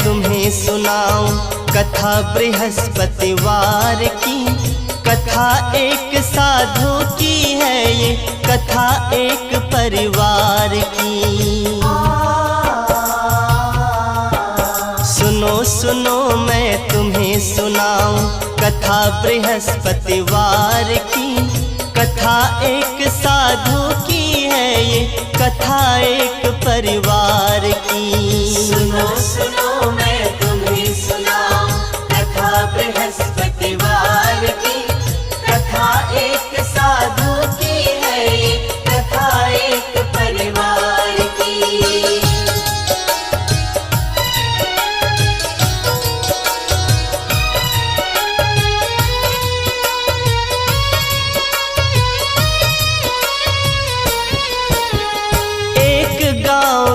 तुम्हें सुनाऊं कथा बृहस्पतिवार की। कथा एक साधु की है ये, कथा एक परिवार की। सुनो सुनो मैं तुम्हें सुनाऊं कथा बृहस्पतिवार की। कथा एक साधु की है ये, कथा एक परिवार की। सुनो सुनो मैं तुम्हें सुनाऊं कथा बृहस्पतिवार की। कथा एक साधु की है ये, कथा एक परिवार की।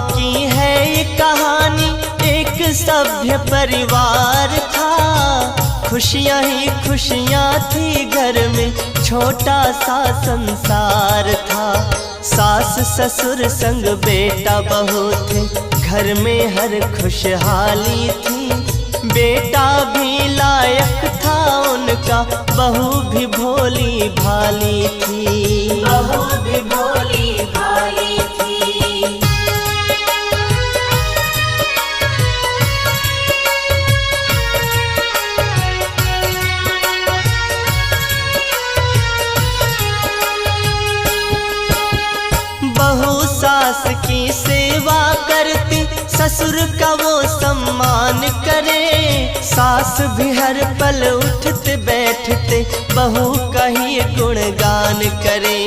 की है ये कहानी, एक सभ्य परिवार था। खुशियां ही खुशियां थी घर में, छोटा सा संसार था। सास ससुर संग बेटा बहू थे, घर में हर खुशहाली थी। बेटा भी लायक था उनका, बहू भी भोली भाली थी। बहू भी भोली भाली थी। बहू सास की सेवा करती, ससुर का वो सम्मान करे। सास भी हर पल उठते बैठते, बहू का ही गुणगान करे।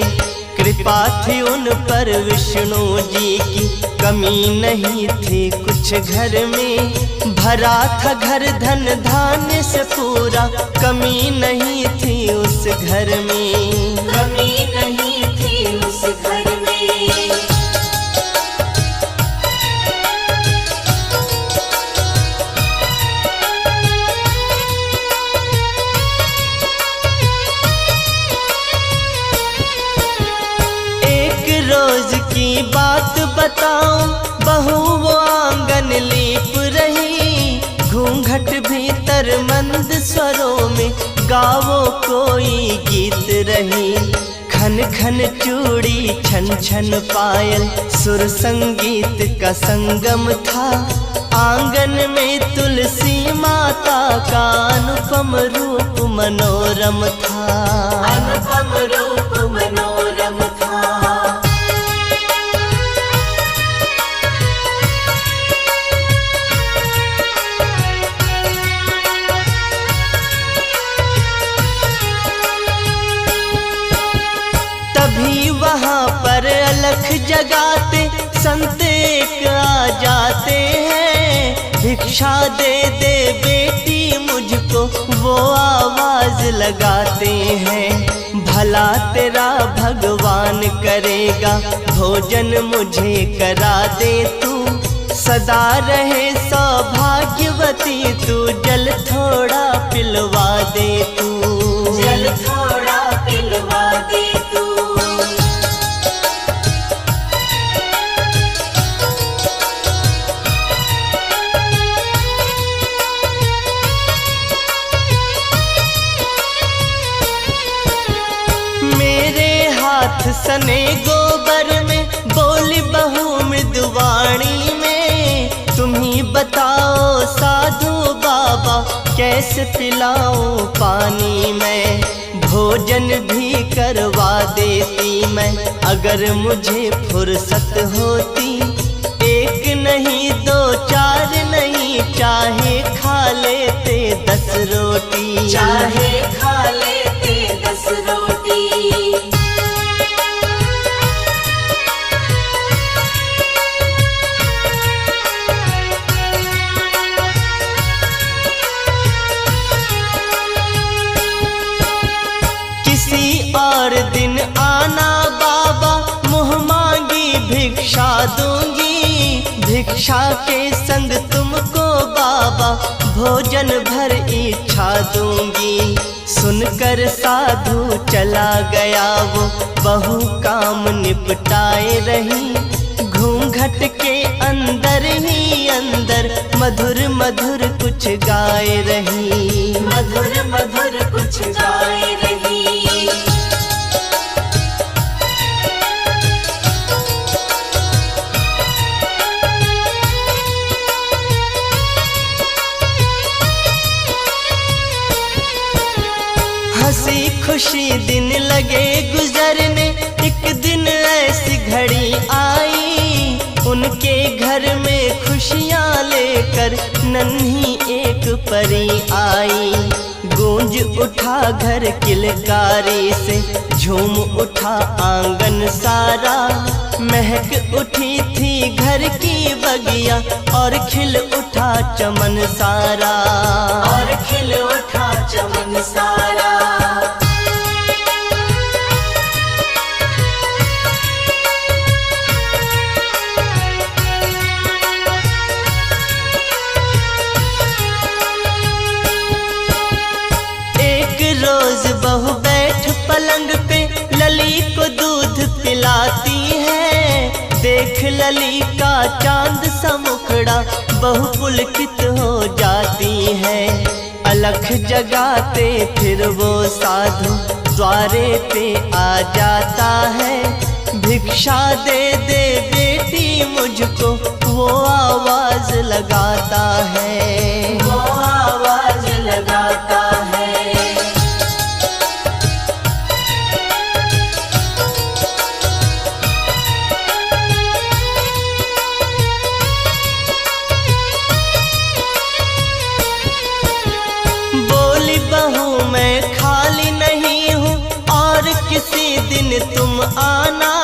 कृपा थी उन पर विष्णु जी की, कमी नहीं थी कुछ घर में। भरा था घर धन धान्य से पूरा, कमी नहीं थी उस घर में। कमी नहीं थी उस घर में। रोज की बात बताऊं, बहू वो आंगन लीप रही। घूंघट भीतर मंद स्वरों में, गावो कोई गीत रही। खन खन चूड़ी छन छन पायल, सुर संगीत का संगम था। आंगन में तुलसी माता का अनुपम रूप मनोरम था। अनुपम रूप मनोरम था। तभी वहाँ पर अलख जगाते, संत एक आ जाते हैं। भिक्षा दे दे बेटी मुझको, वो आवाज लगाते हैं। भला तेरा भगवान करेगा, भोजन मुझे करा दे तू। सदा रहे सौभाग्यवती तू, जल थोड़ा पिलवा दे तू। जल थोड़ा पिलवा दे तू। मेरे हाथ सने गोबर में, बोली बहू मृदुवाणी में। तुम ही बताओ साधु बाबा, कैसे पिलाऊं पानी में। भोजन भी करवा देती मैं, अगर मुझे फुर्सत होती। एक नहीं दो चार नहीं, चाहे खा लेते 10 रोटी। चाहे खा लेते 10 रोटी। किसी और दिन आना बाबा, मुँह मांगी भिक्षा दूंगी। भिक्षा के संग तुमको बाबा, भोजन भर इच्छा दूंगी। सुनकर साधु चला गया वो, बहू काम निपटाए रही। घूंघट घूंघट के अंदर ही अंदर मधुर मधुर कुछ गाए रही, मधुर मधुर कुछ गाए रही। हंसी खुशी दिन लगे गुजरने, एक दिन ऐसी घड़ी आई, उनके घर में खुशियाँ लेकर नन्ही एक परी आई। गूंज उठा घर किलकारी से, झूम उठा आंगन सारा, महक उठी थी घर की बगिया और खिल उठा चमन सारा, और खिल उठा चमन सारा। एक रोज बहू बैठ पलंग पे लली को दूध पिलाती है, देख लली का चांद सा मुखड़ा बहू पुलकित हो जाती है। अलख जगाते फिर वो साधु द्वारे पे आ जाता है, भिक्षा दे दे बेटी मुझको वो आवाज लगाता है, वो आवाज लगाता है। बोली बहू मैं खाली नहीं हूँ और किसी दिन तुम आना,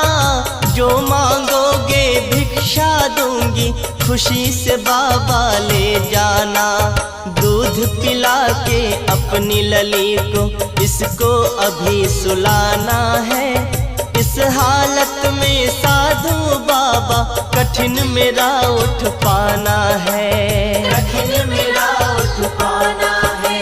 जो मांगोगे भिक्षा दूंगी खुशी से बाबा ले जाना। दूध पिला के अपनी लली को इसको अभी सुलाना है, इस हालत में साधु बाबा कठिन मेरा उठ पाना है, कठिन मेरा उठ पाना है।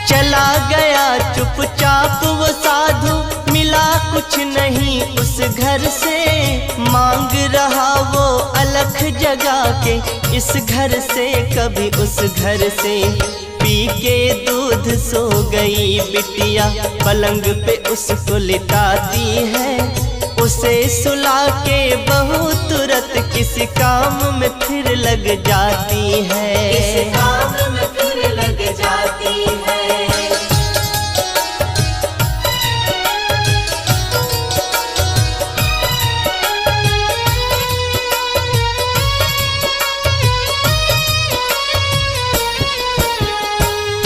चला गया चुपचाप वो साधु, मिला कुछ नहीं उस घर से, मांग रहा वो अलख जगा के इस घर से कभी उस घर से। पी के दूध सो गई बिटिया, पलंग पे उसको लिटाती है, उसे सुला के बहू तुरंत किसी काम में फिर लग जाती है, इस काम में फिर लग जाती है।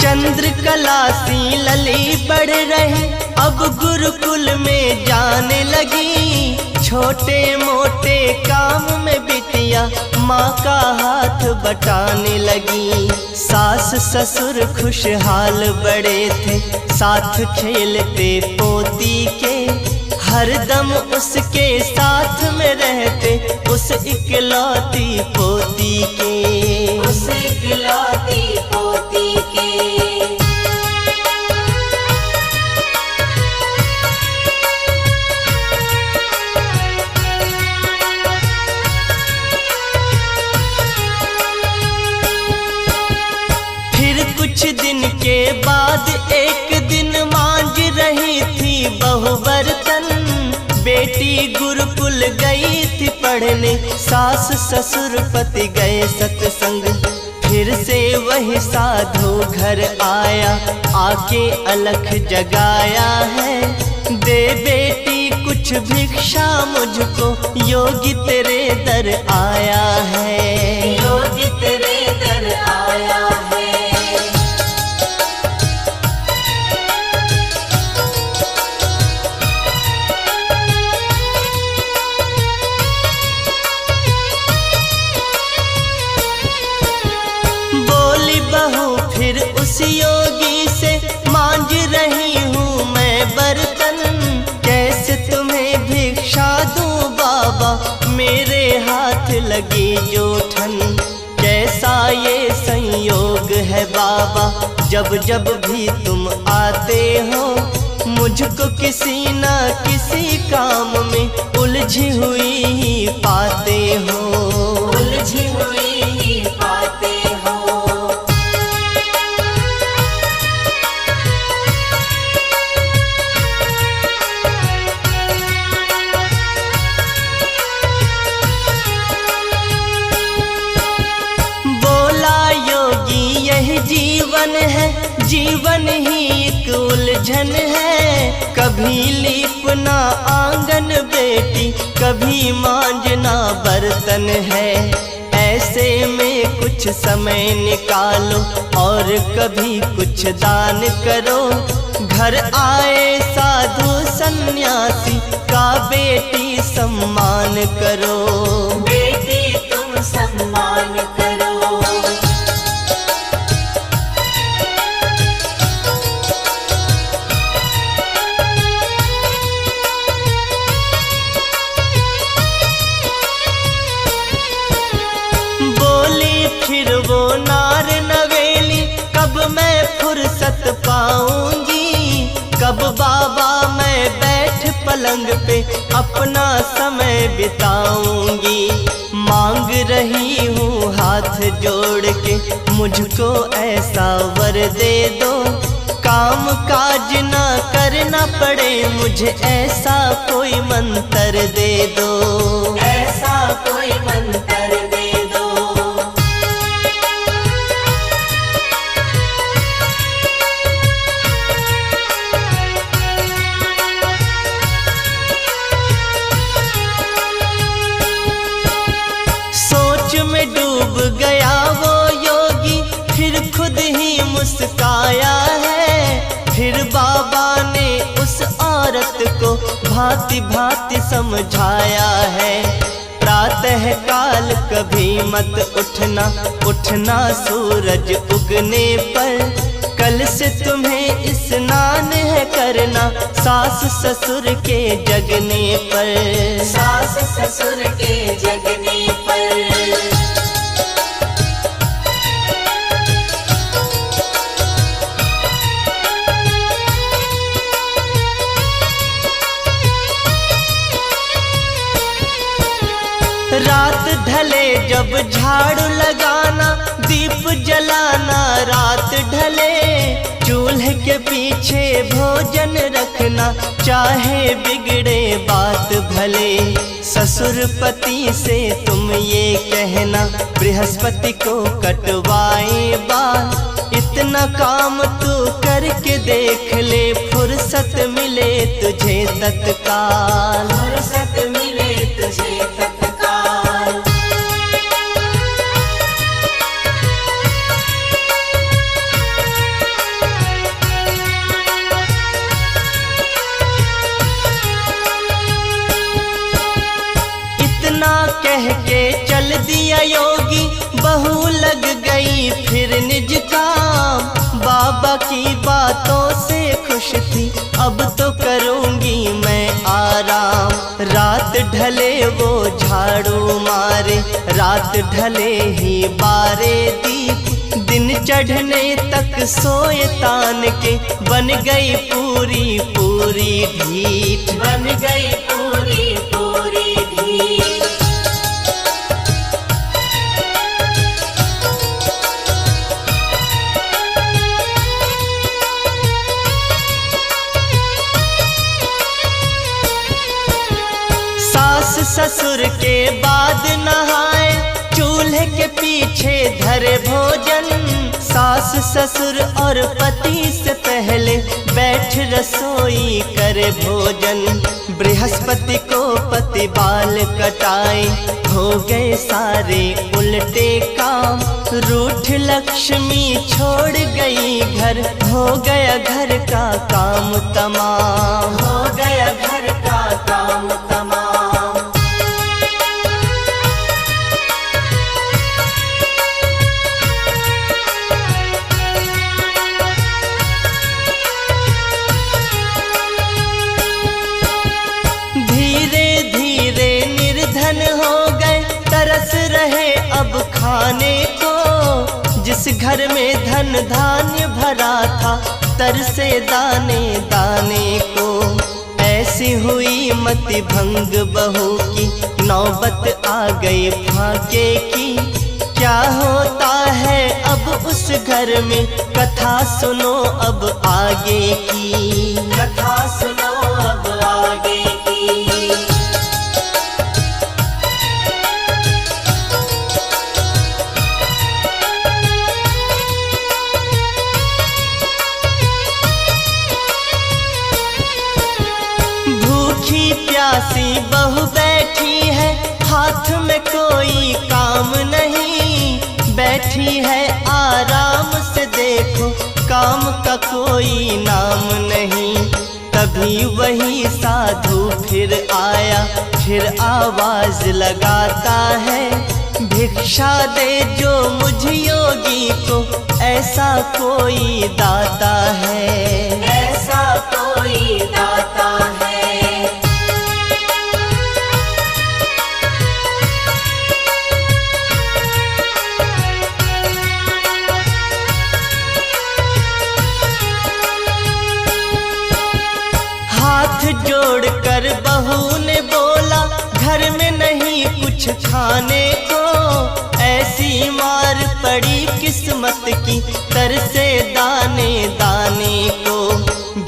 चंद्रकला सी लली बढ़ रही, अब गुरुकुल में जाने लगी, छोटे मोटे काम में बिटिया माँ का हाथ बटाने लगी। सास ससुर खुशहाल बड़े थे, साथ खेलते पोती के, हरदम उसके साथ में रहते उस इकलौती पोती के, उस इकलौती पोती के। फिर कुछ दिन के बाद एक दिन मांझ रही थी बहू बर्तन, बेटी गुरुकुल गई थी पढ़ने, सास ससुर पति गए सत्संग, फिर से वही साधु घर आया, आके अलख जगाया है, दे बेटी कुछ भिक्षा मुझको, योगी तेरे दर आया है, योगी तेरे दर आया है। बोली बहू फिर उस योगी से, मांझ रही हूँ मैं बर्तन, कैसे तुम्हें भिक्षा दूं बाबा, मेरे हाथ लगी जो ठन। ये संयोग है बाबा, जब जब भी तुम आते हो मुझको किसी न किसी काम में उलझी हुई ही पाते हो, उलझी हुई ही पाते हो। यही जीवन है, जीवन ही एक उलझन है। कभी लीपना आंगन बेटी, कभी मांजना बर्तन है। ऐसे में कुछ समय निकालो और कभी कुछ दान करो। घर आए साधु सन्यासी का बेटी सम्मान करो, बेटी तुम सम्मान करो। फिर वो नार नवेली, कब मैं फुर्सत पाऊंगी, कब बाबा मैं बैठ पलंग पे अपना समय बिताऊंगी। मांग रही हूँ हाथ जोड़ के मुझको ऐसा वर दे दो, काम काज ना करना पड़े मुझे ऐसा कोई मंत्र दे दो, ऐसा कोई मंत्र दे दो। में डूब गया वो योगी, फिर खुद ही मुस्काया है। फिर बाबा ने उस औरत को भांति भांति समझाया है। प्रातः काल कभी मत उठना, उठना सूरज उगने पर। कल से तुम्हें स्नान है करना सास ससुर के जगने पर, सास ससुर के जगने पर। रात ढले जब झाड़ू लगाना, दीप जलाना रात ढले। चूल्हे के पीछे भोजन रखना, चाहे बिगड़े बात भले। ससुर पति से तुम ये कहना, बृहस्पति को कटवाए बाल। इतना काम तू करके देख ले, फुर्सत मिले तुझे तत्काल, फुर्सत मिले तुझे तत्काल। कह के चल दिया योगी, बहू लग गई फिर निज काम। बाबा की बातों से खुश थी, अब तो करूंगी मैं आराम। रात ढले वो झाड़ू मारे, रात ढले ही बारे दीप। दिन चढ़ने तक सोए तान के, बन गई पूरी पूरी ढीठ, बन गई पूरी पूरी ढीठ। सास ससुर के बाद नहाए, चूल्हे के पीछे धरे भोजन। सास ससुर और पति से पहले बैठ रसोई करे भोजन। बृहस्पति को पति बाल कटाए, हो गए सारे उल्टे काम। रूठ लक्ष्मी छोड़ गई घर, हो गया घर का काम तमाम, हो गया घर का काम तमाम। निर्धन हो गए, तरस रहे अब खाने को। घर में धन धान्य भरा था, तरसे दाने दाने को। ऐसी हुई मति भंग बहू की, नौबत आ गई फाके की। क्या होता है अब उस घर में, कथा सुनो अब आगे की। कथा सुनो अब आगे की। भूखी प्यासी बहू बैठी है, हाथ में कोई काम नहीं। बैठी है आराम से, देखो काम का कोई नाम नहीं। तभी वही साधु फिर आया, फिर आवाज लगाता है, भिक्षा दे जो मुझ योगी को, ऐसा कोई दाता है। ऐसा कोई दाता है। हाथ जोड़कर बहू ने बोला, घर में नहीं कुछ खाने को। ऐसी मार पड़ी किस्मत की, तरसे दाने दाने को।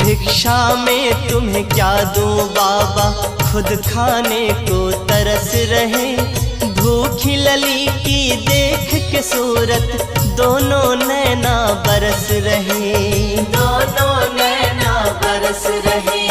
भिक्षा में तुम्हें क्या दूं बाबा, खुद खाने को तरस रहे। भूखी लली की देख के सूरत, दोनों नैना बरस रहे। दोनों नैना बरस रहे।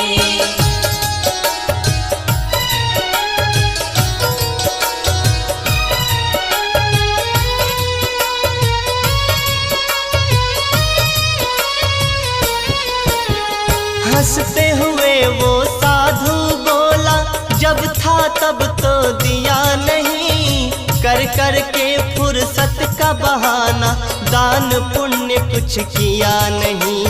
हंसते हुए वो साधु बोला, जब था तब तो दिया नहीं। कर कर के फुर्सत का बहाना, दान पुण्य कुछ किया नहीं।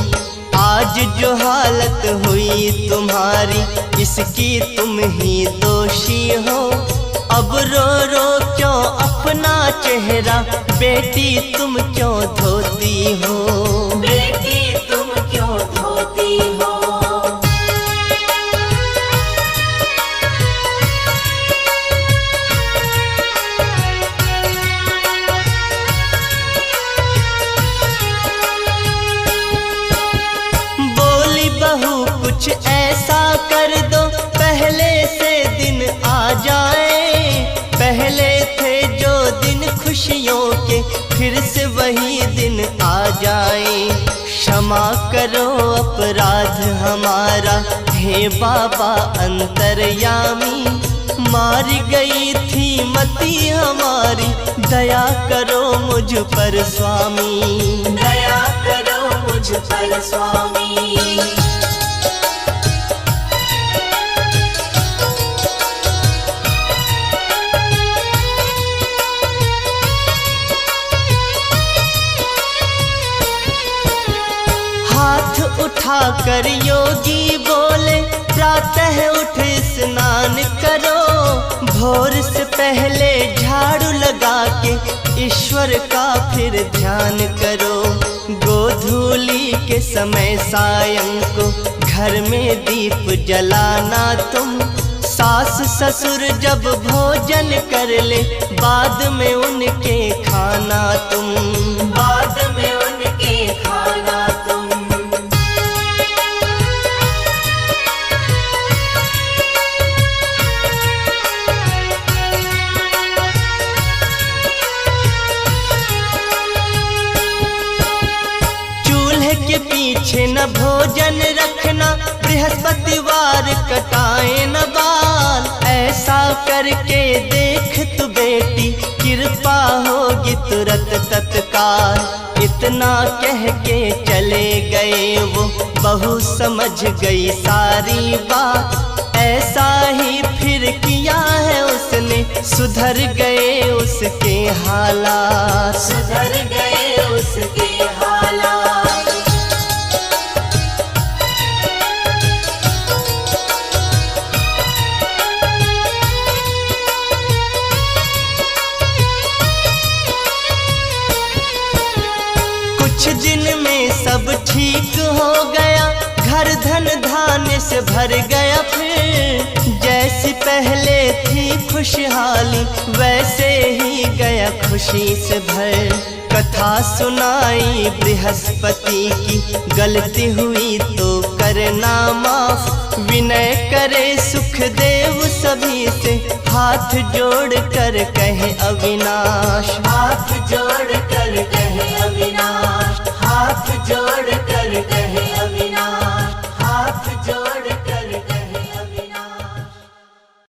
आज जो हालत हुई तुम्हारी, इसकी तुम ही दोषी हो। अब रो रो क्यों अपना चेहरा, बेटी तुम क्यों धोती हो। बेटी तुम क्यों धोती हो। बहू कुछ ऐसा कर दो, पहले से दिन आ जाए। पहले थे जो दिन खुशियों के, फिर से वही दिन आ जाए। क्षमा करो अपराध हमारा, हे बाबा अंतर्यामी। मार गई थी मति हमारी, दया करो मुझ पर स्वामी। दया करो मुझ पर स्वामी। हाथ उठाकर योगी बोले, प्रातः उठ स्नान करो। भोर से पहले झाड़ू लगा के, ईश्वर का फिर ध्यान करो। गोधूली के समय सायं को, घर में दीप जलाना तुम। सास ससुर जब भोजन कर ले, बाद में उनके खाना तुम। बाद में उनके खाना तुम। के पीछे न भोजन रखना, बृहस्पतिवार कटाए न बाल। ऐसा करके देख तू बेटी, कृपा होगी तुरंत तत्काल। इतना कह के चले गए वो, बहू समझ गई सारी बात। ऐसा ही फिर किया है उसने, सुधर गए उसके हालात। सुधर गए उसके हालात। कुछ दिन में सब ठीक हो गया, घर धन धान्य से भर गया फिर। जैसी पहले थी खुशहाली वैसे ही गया खुशी से भर। कथा सुनाई बृहस्पति की, गलती हुई तो करना माफ। विनय करे सुखदेव सभी से, हाथ जोड़ कर कहे अविनाश। हाथ जोड़ कर कहे अविनाश, हाथ जोड़ कर कहे